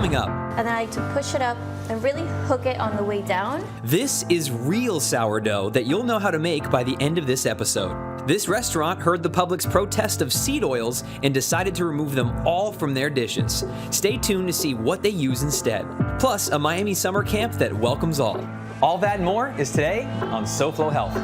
coming up. And then I like to push it up and really hook it on the way down. This is real sourdough that you'll know how to make by the end of this episode. This restaurant heard the public's protest of seed oils and decided to remove them all from their dishes. Stay tuned to see what they use instead. Plus, a Miami summer camp that welcomes all. All that and more is today on SoFlo Health.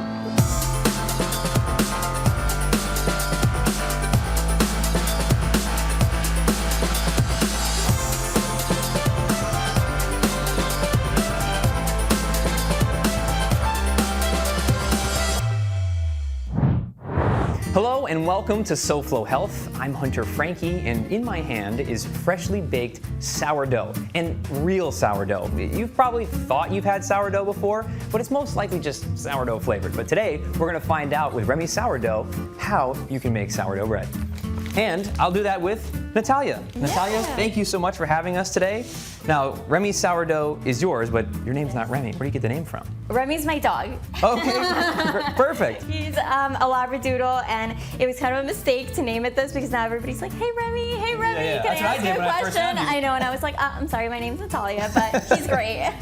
Hello and welcome to SoFlo Health. I'm Hunter Frankie, and in my hand is freshly baked sourdough, and real sourdough. You've probably thought you've had sourdough before, but it's most likely just sourdough flavored. But today, we're gonna find out with Remy Sourdough how you can make sourdough bread. And I'll do that with Natalia. Yeah. Natalia, thank you so much for having us today. Now, Remy Sourdough is yours, but your name's not Remy. Where do you get the name from? Remy's my dog. Okay, perfect. He's a Labradoodle, and it was kind of a mistake to name it this because now everybody's like, hey Remy, Yeah, can I that's what I ask did you a when I first question? found you. I know, and I was like, I'm sorry, my name's Natalia, but he's great.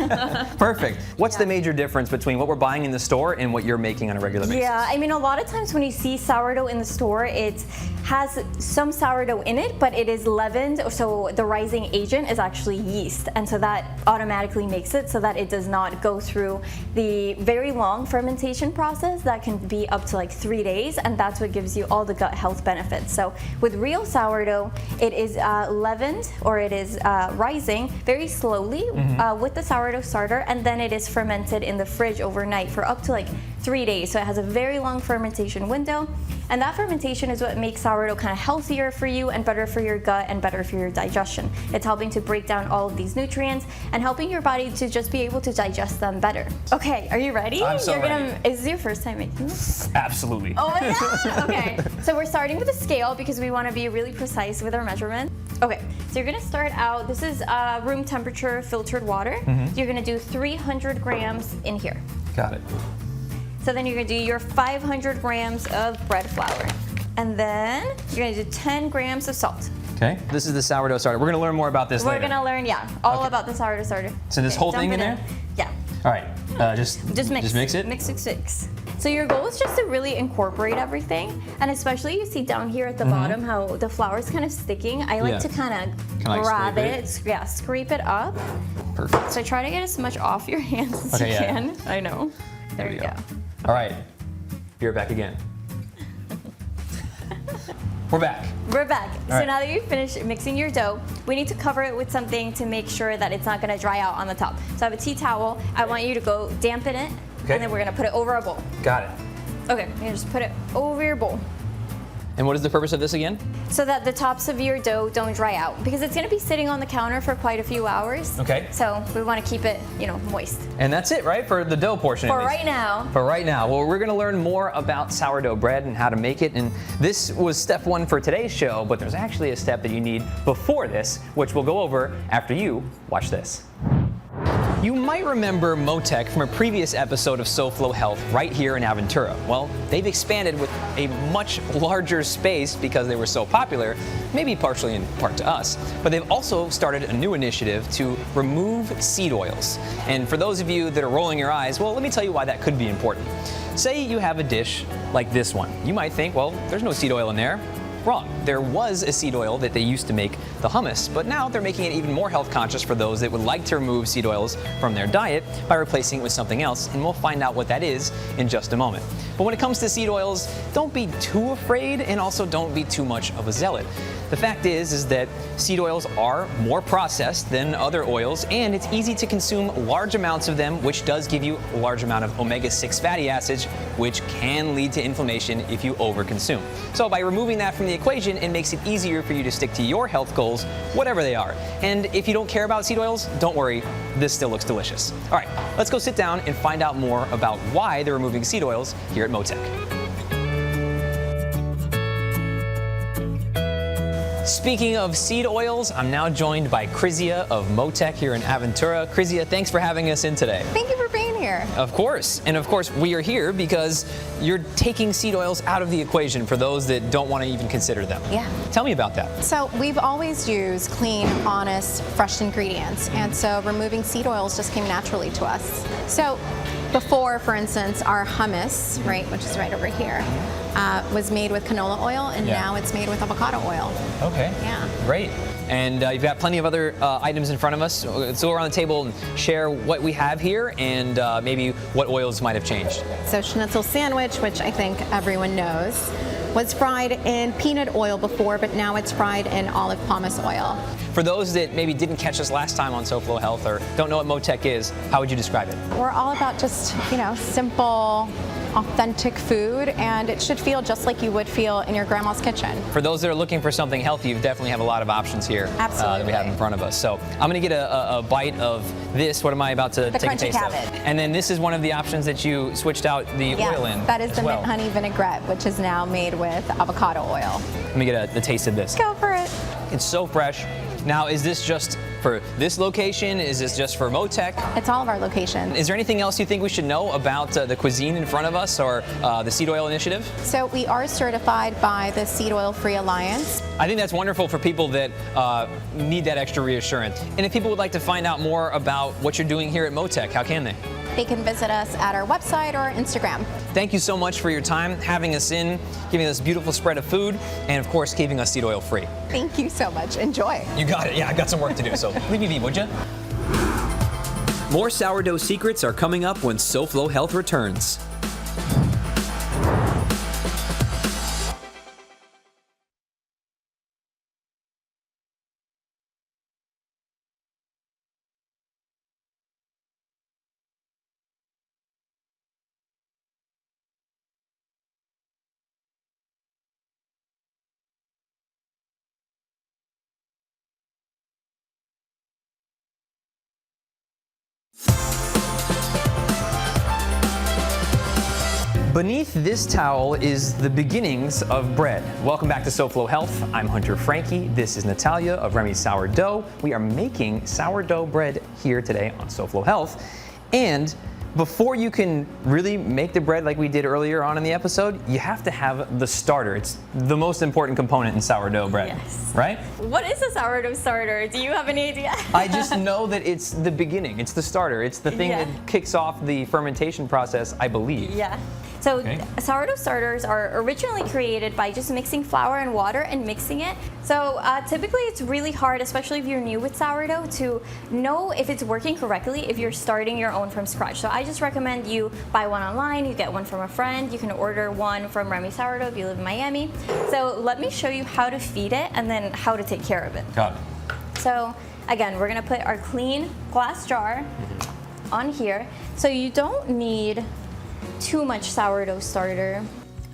Perfect. What's the major difference between what we're buying in the store and what you're making on a regular basis? Yeah, I mean, a lot of times when you see sourdough in the store, it has some sourdough in it, but it is leavened, so the rising agent is actually yeast, and so that automatically makes it so that it does not go through the very long fermentation process that can be up to like 3 days, and that's what gives you all the gut health benefits. So with real sourdough, it is leavened, or it is rising very slowly with the sourdough starter, and then it is fermented in the fridge overnight for up to like 3 days. So it has a very long fermentation window, and that fermentation is what makes sourdough kind of healthier for you and better for your gut and better for your digestion. It's helping to break down all of these nutrients and helping your body to just be able to digest them better. Okay, are you ready? I'm so ready. Is this your first time making this? Absolutely. Oh yeah! Okay, so we're starting with a scale because we want to be really precise with our measurement. Okay, so you're gonna start out, this is room temperature filtered water. You're gonna do 300 grams in here. Got it. So then you're gonna do your 500 grams of bread flour. And then you're gonna do 10 grams of salt. Okay. This is the sourdough starter. We're going to learn more about this later. We're gonna learn, all about the sourdough starter. So this Okay, whole dump thing in it there? Yeah. All right. Just mix it? Mix. So your goal is just to really incorporate everything, and especially you see down here at the bottom how the flour is kind of sticking. I like to kind of like grab scrape it, yeah, scrape it up. Perfect. So try to get as much off your hands as you can. I know. There you go. All right. Be right back again. We're back. We're back. So right. now that you've finished mixing your dough, we need to cover it with something to make sure that it's not gonna dry out on the top. So I have a tea towel. I want you to go dampen it, and then we're gonna put it over a bowl. Got it. Okay, you're gonna just put it over your bowl. And what is the purpose of this again? So that the tops of your dough don't dry out, because it's gonna be sitting on the counter for quite a few hours. Okay. So we wanna keep it, moist. And that's it, right? For the dough portion. For right now. For right now. Well, we're going to learn more about sourdough bread and how to make it. And this was step one for today's show, but there's actually a step that you need before this, which we'll go over after you watch this. You might remember Motec from a previous episode of SoFlo Health right here in Aventura. Well, they've expanded with a much larger space because they were so popular, maybe partially in part to us, but they've also started a new initiative to remove seed oils. And for those of you that are rolling your eyes, well, let me tell you why that could be important. Say you have a dish like this one. You might think, well, there's no seed oil in there. Wrong. There was a seed oil that they used to make the hummus, but now they're making it even more health conscious for those that would like to remove seed oils from their diet by replacing it with something else, and we'll find out what that is in just a moment. But when it comes to seed oils, don't be too afraid, and also don't be too much of a zealot. The fact is that seed oils are more processed than other oils, and it's easy to consume large amounts of them, which does give you a large amount of omega-6 fatty acids, which can lead to inflammation if you overconsume. So by removing that from the equation, it makes it easier for you to stick to your health goals, whatever they are. And if you don't care about seed oils, don't worry, this still looks delicious. All right, let's go sit down and find out more about why they're removing seed oils here at Motec. Speaking of seed oils, I'm now joined by Krizia of Motec here in Aventura. Krizia, thanks for having us in today. Thank you for being here. here. Of course. And of course, we are here because you're taking seed oils out of the equation for those that don't want to even consider them. Yeah. Tell me about that. So we've always used clean, honest, fresh ingredients, and so removing seed oils just came naturally to us. So before, for instance, our hummus, right, which is right over here, was made with canola oil, and now it's made with avocado oil. Okay. Yeah. Great. And you've got plenty of other items in front of us. Let's go around the table and share what we have here and maybe what oils might have changed. So schnitzel sandwich, which I think everyone knows, was fried in peanut oil before, but now it's fried in olive pomace oil. For those that maybe didn't catch us last time on SoFlo Health or don't know what Motec is, how would you describe it? We're all about just, simple, authentic food, and it should feel just like you would feel in your grandma's kitchen. For those that are looking for something healthy, you definitely have a lot of options here that we have in front of us. So I'm going to get a bite of this. What am I about to take a taste of? And then this is one of the options that you switched out the oil in. That is the mint honey vinaigrette, which is now made with avocado oil. Let me get a taste of this. Go for it. It's so fresh. Now, is this just for this location? Is this just for Motec? It's all of our locations. Is there anything else you think we should know about the cuisine in front of us or the Seed Oil Initiative? So we are certified by the Seed Oil Free Alliance. I think that's wonderful for people that need that extra reassurance. And if people would like to find out more about what you're doing here at Motec, how can they? They can visit us at our website or Instagram. Thank you so much for your time, having us in, giving us a beautiful spread of food, and of course, keeping us seed oil free. Thank you so much. Enjoy. You got it. Yeah, I got some work to do, so leave me be, would you? More sourdough secrets are coming up when SoFlo Health returns. Beneath this towel is the beginnings of bread. Welcome back to SoFlo Health. I'm Hunter Frankie. This is Natalia of Remy's Sourdough. We are making sourdough bread here today on SoFlo Health. And before you can really make the bread like we did earlier on in the episode, you have to have the starter. It's the most important component in sourdough bread, right? What is a sourdough starter? Do you have any idea? I just know that it's the beginning. It's the starter. It's the thing that kicks off the fermentation process, I believe. Yeah. So sourdough starters are originally created by just mixing flour and water and mixing it. So typically it's really hard, especially if you're new with sourdough, to know if it's working correctly if you're starting your own from scratch. So I just recommend you buy one online, you get one from a friend, you can order one from Remy's Sourdough if you live in Miami. So let me show you how to feed it and then how to take care of it. Got it. So again, we're gonna put our clean glass jar on here. So you don't need too much sourdough starter.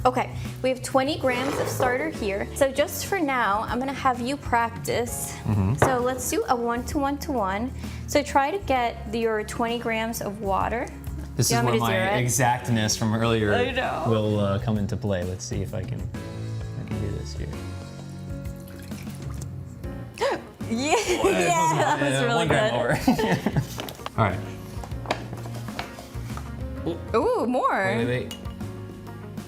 Okay, we have 20 grams of starter here. So just for now, I'm gonna have you practice. So let's do a 1 to 1 to 1. So try to get your 20 grams of water. This is where my exactness from earlier will come into play. Let's see if I can do this here. That was really good. Over. All right. Ooh, more. Wait.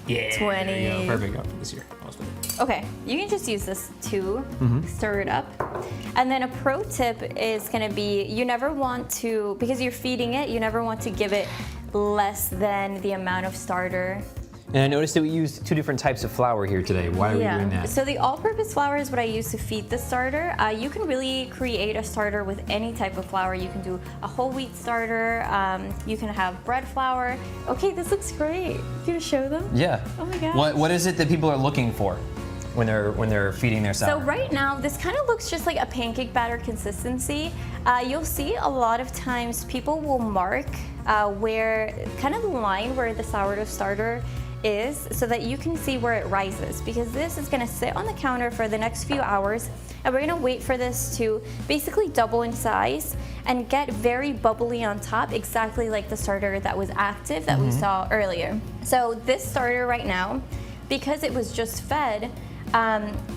Yeah. 20. There you go. Perfect. Up for this year. Okay, you can just use this to stir it up. And then a pro tip is gonna be, you never want to, because you're feeding it, you never want to give it less than the amount of starter. And I noticed that we used 2 different types of flour here today. Why are we doing that? So the all-purpose flour is what I use to feed the starter. You can really create a starter with any type of flour. You can do a whole wheat starter. You can have bread flour. Okay, this looks great. You gonna show them? Yeah. Oh my gosh. What is it that people are looking for when they're feeding their sour? So right now, this kind of looks just like a pancake batter consistency. You'll see a lot of times people will mark where kind of the line where the sourdough starter is, so that you can see where it rises, because this is going to sit on the counter for the next few hours, and we're going to wait for this to basically double in size and get very bubbly on top, exactly like the starter that was active that we saw earlier. So this starter right now, because it was just fed,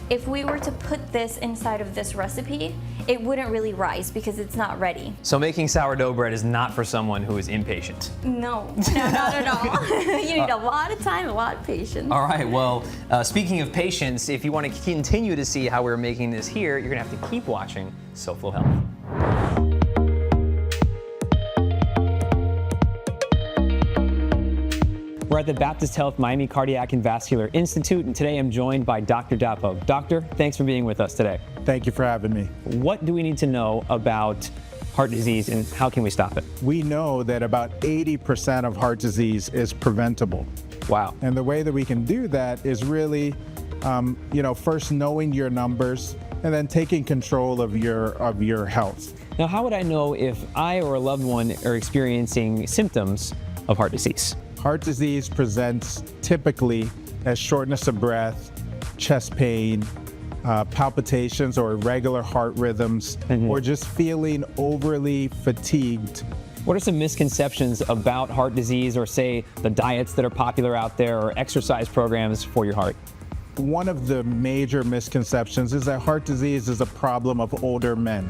If we were to put this inside of this recipe, it wouldn't really rise because it's not ready. So making sourdough bread is not for someone who is impatient. No, not at all. You need a lot of time, a lot of patience. All right, well, speaking of patience, if you want to continue to see how we're making this here, you're gonna have to keep watching SoFlo Health. We're at the Baptist Health Miami Cardiac and Vascular Institute, and today I'm joined by Dr. Dapo. Doctor, thanks for being with us today. Thank you for having me. What do we need to know about heart disease and how can we stop it? We know that about 80% of heart disease is preventable. Wow. And the way that we can do that is really, first knowing your numbers and then taking control of your health. Now, how would I know if I or a loved one are experiencing symptoms of heart disease? Heart disease presents typically as shortness of breath, chest pain, palpitations or irregular heart rhythms, or just feeling overly fatigued. What are some misconceptions about heart disease, or say the diets that are popular out there or exercise programs for your heart? One of the major misconceptions is that heart disease is a problem of older men.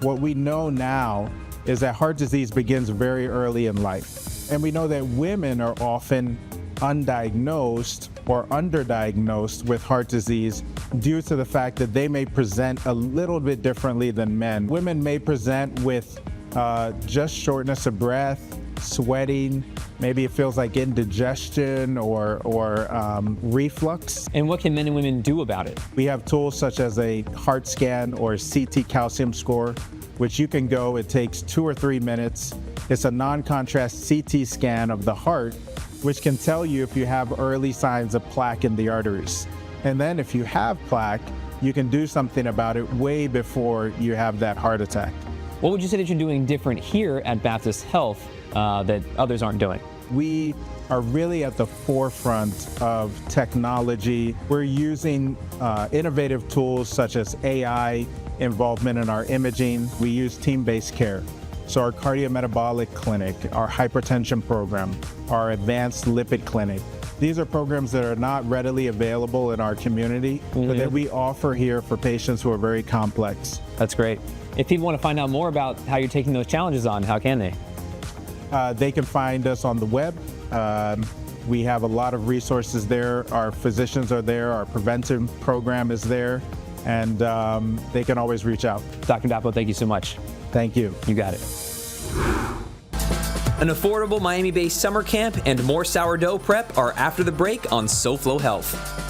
What we know now is that heart disease begins very early in life. And we know that women are often undiagnosed or underdiagnosed with heart disease due to the fact that they may present a little bit differently than men. Women may present with just shortness of breath, sweating, maybe it feels like indigestion or reflux. And what can men and women do about it? We have tools such as a heart scan or CT calcium score, which you can go, it takes 2 or 3 minutes. It's a non-contrast CT scan of the heart, which can tell you if you have early signs of plaque in the arteries. And then if you have plaque, you can do something about it way before you have that heart attack. What would you say that you're doing different here at Baptist Health that others aren't doing? We are really at the forefront of technology. We're using innovative tools such as AI involvement in our imaging. We use team-based care. So our cardiometabolic clinic, our hypertension program, our advanced lipid clinic, these are programs that are not readily available in our community, but that we offer here for patients who are very complex. That's great. If people want to find out more about how you're taking those challenges on, how can they? They can find us on the web. We have a lot of resources there. Our physicians are there. Our prevention program is there. And they can always reach out. Dr. Dapo, thank you so much. Thank you. You got it. An affordable Miami-based summer camp and more sourdough prep are after the break on SoFlo Health.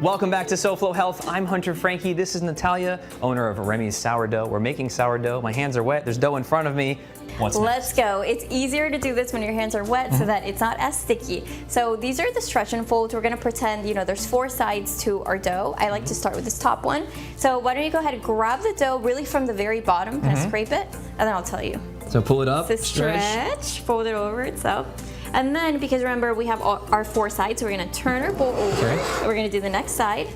Welcome back to SoFlo Health. I'm Hunter Frankie. This is Natalia, owner of Remy's Sourdough. We're making sourdough. My hands are wet. There's dough in front of me. What's next? Let's go. It's easier to do this when your hands are wet so that it's not as sticky. So these are the stretch and folds. We're gonna pretend, there's 4 sides to our dough. I like to start with this top one. So why don't you go ahead and grab the dough really from the very bottom, kind of scrape it, and then I'll tell you. So pull it up, So stretch, fold it over itself. And then, because remember, we have our 4 sides, so we're gonna turn our bowl over. Okay. We're gonna do the next side.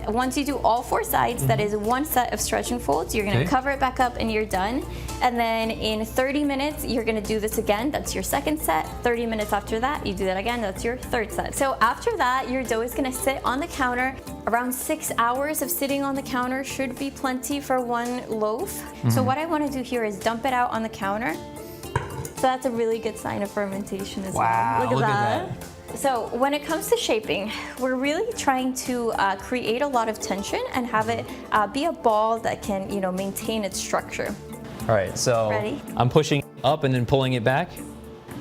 Once you do all 4 sides, that is 1 set of stretch and folds. You're gonna cover it back up and you're done. And then in 30 minutes, you're gonna do this again. That's your second set. 30 minutes after that, you do that again. That's your third set. So after that, your dough is gonna sit on the counter. Around 6 hours of sitting on the counter should be plenty for 1 loaf. So what I wanna do here is dump it out on the counter. So that's a really good sign of fermentation as well. Look at that. So when it comes to shaping, we're really trying to create a lot of tension and have it be a ball that can, maintain its structure. All right, so Ready? I'm pushing up and then pulling it back.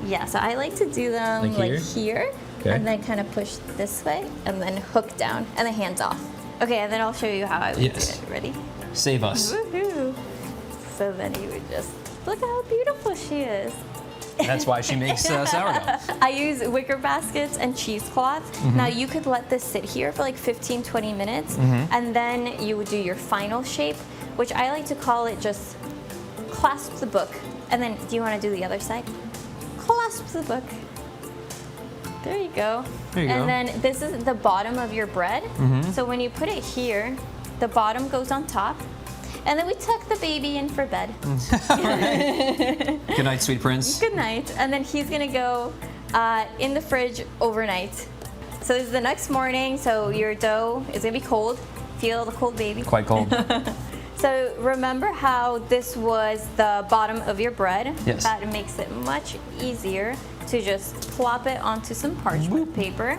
Yeah, so I like to do them Like here, Okay. and then kind of push this way, and then hook down, and then hands off. Okay, and then I'll show you how I would do it. Ready? Save us. Woohoo! So then you would just, look how beautiful she is. That's why she makes sourdough. I use wicker baskets and cheesecloth. Now you could let this sit here for like 15-20 minutes, and then you would do your final shape, which I like to call it just clasp the book. And then, do you want to do the other side? Clasp the book. There you go. There you go. And then this is the bottom of your bread. So when you put it here, the bottom goes on top. And then we tuck the baby in for bed. Good night, sweet prince. Good night. And then he's gonna go in the fridge overnight. So this is the next morning, so your dough is gonna be cold. Feel the cold baby. Quite cold. So remember how this was the bottom of your bread? Yes. That makes it much easier to just plop it onto some parchment paper.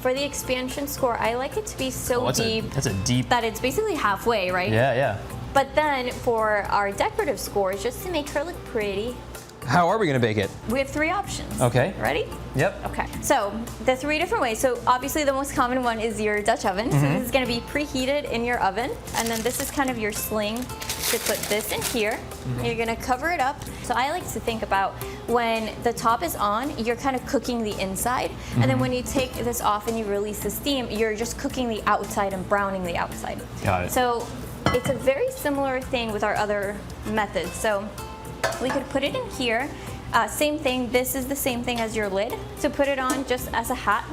For the expansion score, I like it to be so deep That's a deep. that it's basically halfway, right? Yeah. But then for our decorative scores, just to make her look pretty, How are we gonna bake it? we have 3 options. Okay. Ready? Yep. Okay, so the 3 different ways. So obviously the most common one is your Dutch oven. So this is gonna be preheated in your oven. And then this is kind of your sling to put this in here. You're gonna cover it up. So I like to think about when the top is on, you're kind of cooking the inside. And then when you take this off and you release the steam, you're just cooking the outside and browning the outside. Got it. So it's a very similar thing with our other methods. So we could put it in here. Same thing, this is the same thing as your lid. So put it on just as a hat,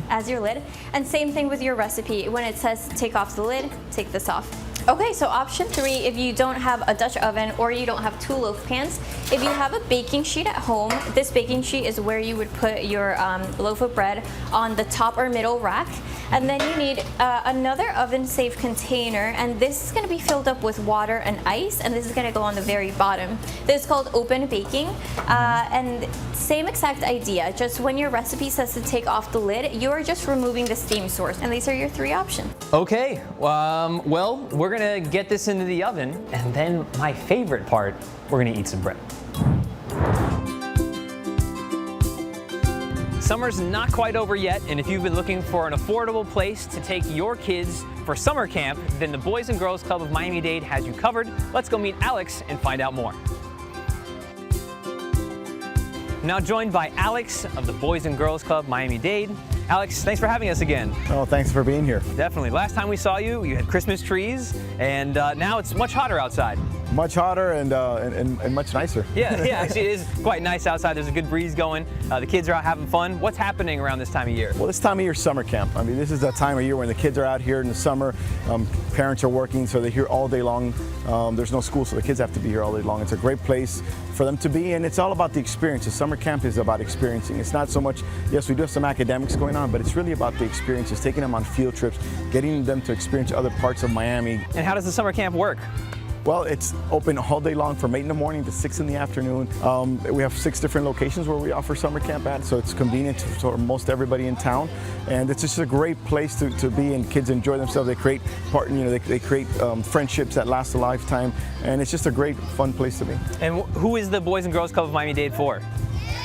as your lid. And same thing with your recipe. When it says take off the lid, take this off. Okay, so option 3, if you don't have a Dutch oven or you don't have 2 loaf pans, if you have a baking sheet at home, this baking sheet is where you would put your loaf of bread on the top or middle rack. And then you need another oven-safe container, and this is going to be filled up with water and ice, and this is going to go on the very bottom. This is called open baking, and same exact idea. Just when your recipe says to take off the lid, you are just removing the steam source, and these are your 3 options. Okay. Well, we're gonna get this into the oven, and then my favorite part, we're gonna eat some bread. Summer's not quite over yet, and if you've been looking for an affordable place to take your kids for summer camp, then the Boys and Girls Club of Miami-Dade has you covered. Let's go meet Alex and find out more. Now joined by Alex of the Boys and Girls Club Miami-Dade. Alex, thanks for having us again. Oh, thanks for being here. Definitely. Last time we saw you, you had Christmas trees, and now it's much hotter outside. Much hotter and much nicer. Yeah, actually it is quite nice outside. There's a good breeze going. The kids are out having fun. What's happening around this time of year? Well, this time of year is summer camp. I mean, this is that time of year when the kids are out here in the summer. Parents are working, so they're here all day long. There's no school, so the kids have to be here all day long. It's a great place for them to be, and it's all about the experience. The summer camp is about experiencing. It's not so much, yes, we do have some academics going on, but it's really about the experiences, taking them on field trips, getting them to experience other parts of Miami. And how does the summer camp work? Well, it's open all day long from 8 in the morning to 6 in the afternoon. We have 6 different locations where we offer summer camp at, so it's convenient for most everybody in town. And it's just a great place to be, and kids enjoy themselves. They create they create friendships that last a lifetime, and it's just a great, fun place to be. And who is the Boys and Girls Club of Miami-Dade for?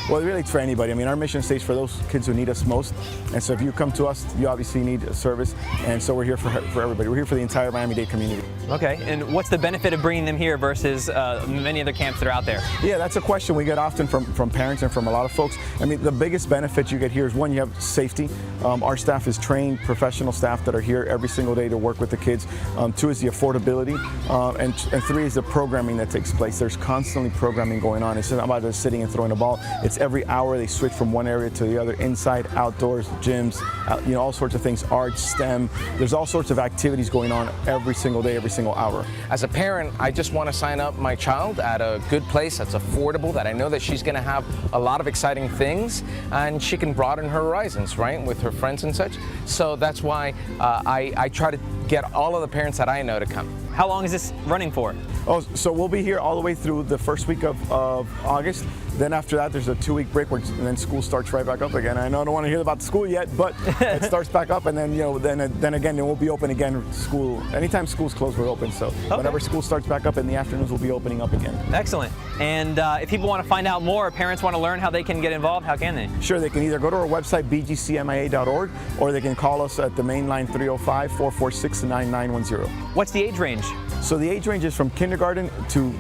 Well, really, it's for anybody. I mean, our mission stays for those kids who need us most. And so if you come to us, you obviously need a service. And so we're here for everybody. We're here for the entire Miami-Dade community. Okay, and what's the benefit of bringing them here versus many other camps that are out there? Yeah, that's a question we get often from parents and from a lot of folks. I mean, the biggest benefit you get here is, one, you have safety. Our staff is trained professional staff that are here every single day to work with the kids. 2 is the affordability. And 3 is the programming that takes place. There's constantly programming going on. It's not about just sitting and throwing a ball. It's every hour they switch from one area to the other, inside, outdoors, gyms, all sorts of things, art, STEM. There's all sorts of activities going on every single day, every single hour. As a parent, I just want to sign up my child at a good place that's affordable, that I know that she's going to have a lot of exciting things, and she can broaden her horizons, right, with her friends and such. So that's why I try to get all of the parents that I know to come. How long is this running for? Oh, so we'll be here all the way through the first week of August. Then after that, there's a 2-week break, and then school starts right back up again. I know I don't want to hear about the school yet, but it starts back up, and then then again it will be open again. School, anytime school's closed, we're open. So whenever school starts back up in the afternoons, we'll be opening up again. Excellent. And if people want to find out more, parents want to learn how they can get involved, how can they? Sure, they can either go to our website, bgcmia.org, or they can call us at the main line 305-446-9910. What's the age range? So the age range is from kindergarten to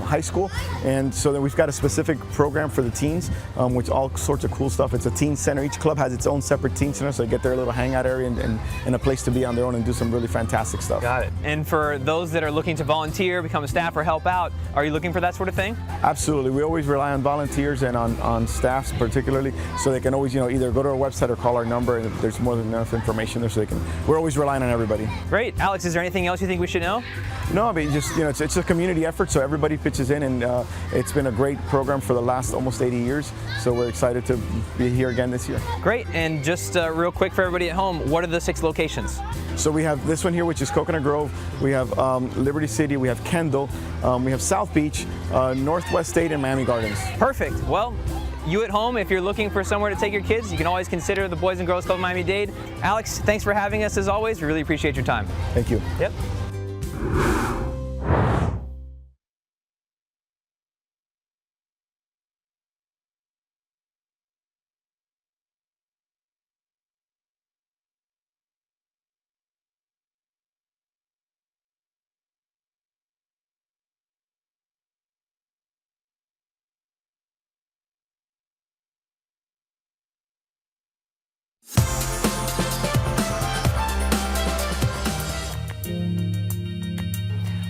high school, and so then we've got a specific program for the teens, which all sorts of cool stuff. It's a teen center. Each club has its own separate teen center, so they get their little hangout area and a place to be on their own and do some really fantastic stuff. Got it. And for those that are looking to volunteer, become a staff, or help out, are you looking for that sort of thing? Absolutely. We always rely on volunteers and on staffs particularly, so they can always, either go to our website or call our number, and there's more than enough information there, so we're always relying on everybody. Great. Alex, is there anything else you think we should know? No, I mean, just, it's a community effort, so everybody pitches in, and it's been a great program for the last almost 80 years, so we're excited to be here again this year. Great. And just real quick for everybody at home, what are the 6 locations? So we have this one here, which is Coconut Grove. We have Liberty City. We have Kendall. We have South Beach, Northwest State, and Miami Gardens. Perfect. Well, you at home, if you're looking for somewhere to take your kids, you can always consider the Boys and Girls Club Miami-Dade. Alex, thanks for having us as always. We really appreciate your time. Thank you. Yep.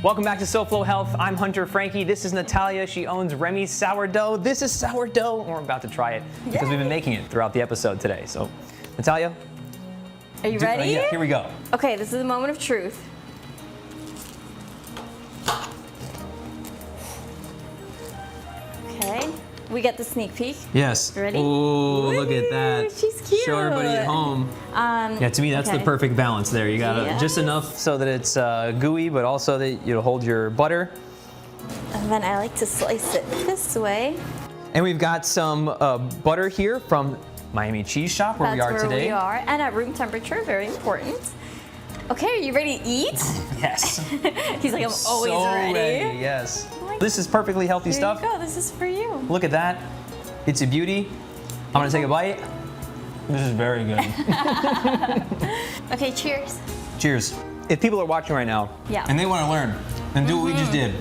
Welcome back to SoFlo Health. I'm Hunter Frankie. This is Natalia. She owns Remy's Sourdough. This is sourdough, and we're about to try it because we've been making it throughout the episode today. So, Natalia, Are you ready? Yeah, here we go. Okay, this is the moment of truth. Okay, we get the sneak peek. Yes. Ready? Oh, look at that. She's cute. Show everybody at home. Yeah, to me, that's the perfect balance there. You got just enough so that it's gooey, but also that you'll hold your butter. And then I like to slice it this way. And we've got some butter here from Miami Cheese Shop, where we are today. That's where we are, and at room temperature, very important. Okay, are you ready to eat? Yes. He's like, I'm always ready. Yes. This is perfectly healthy stuff. There you go, this is for you. Look at that. It's a beauty. I'm gonna take a bite. This is very good. Okay, cheers. Cheers. If people are watching right now and they want to learn and do what we just did,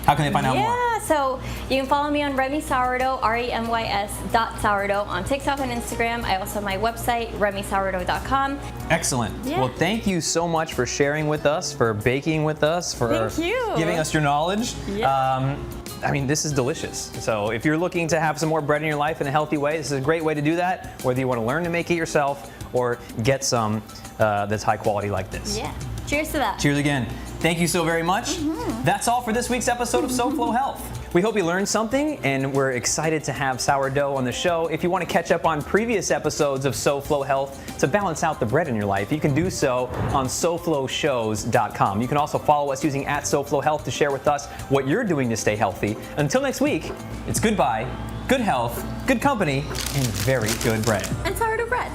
how can they find out more? Yeah, so you can follow me on Remy Sourdough, REMYS.sourdough on TikTok and Instagram. I also have my website, remysourdough.com. Excellent. Yeah. Well, thank you so much for sharing with us, for baking with us, for giving us your knowledge. Yeah. I mean, this is delicious. So if you're looking to have some more bread in your life in a healthy way, this is a great way to do that, whether you want to learn to make it yourself or get some that's high quality like this. Yeah. Cheers to that. Cheers again. Thank you so very much. That's all for this week's episode of SoFlo Health. We hope you learned something, and we're excited to have sourdough on the show. If you want to catch up on previous episodes of SoFlo Health to balance out the bread in your life, you can do so on SoFloShows.com. You can also follow us using @SoFlo Health to share with us what you're doing to stay healthy. Until next week, it's goodbye, good health, good company, and very good bread. And sourdough bread.